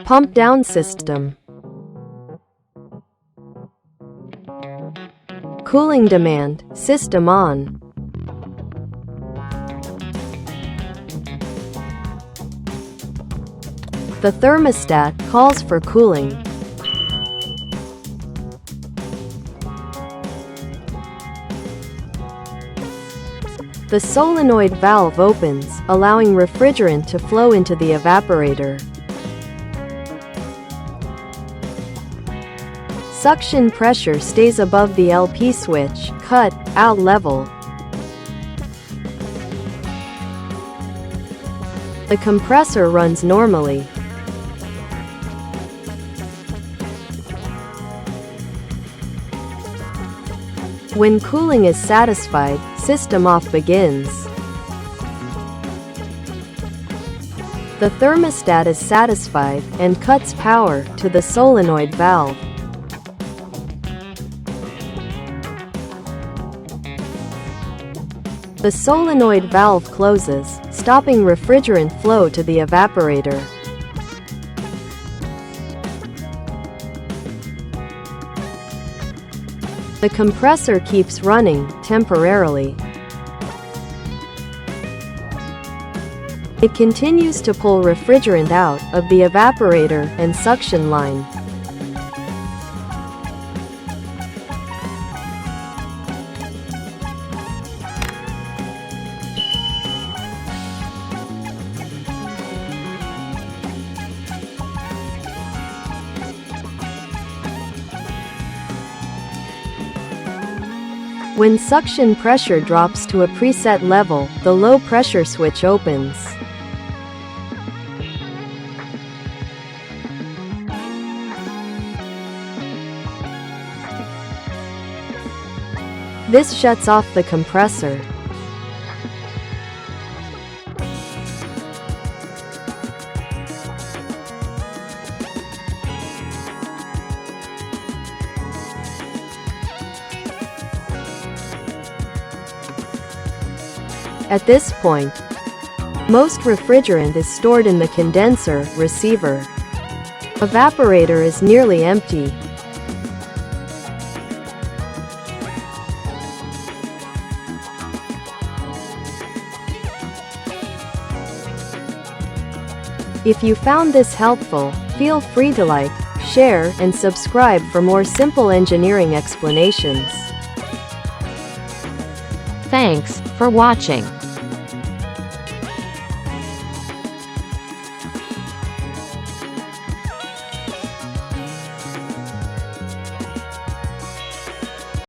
Pump down system. Cooling demand, system on. The thermostat calls for cooling. The solenoid valve opens, allowing refrigerant to flow into the evaporator. Suction pressure stays above the LP switch, cut-out level. The compressor runs normally. When cooling is satisfied, system off begins. The thermostat is satisfied and cuts power to the solenoid valve. The solenoid valve closes, stopping refrigerant flow to the evaporator. The compressor keeps running, temporarily. It continues to pull refrigerant out of the evaporator and suction line. When suction pressure drops to a preset level, the low pressure switch opens. This shuts off the compressor. At this point, most refrigerant is stored in the condenser receiver. Evaporator is nearly empty. If you found this helpful, feel free to like, share, and subscribe for more simple engineering explanations. Thanks for watching.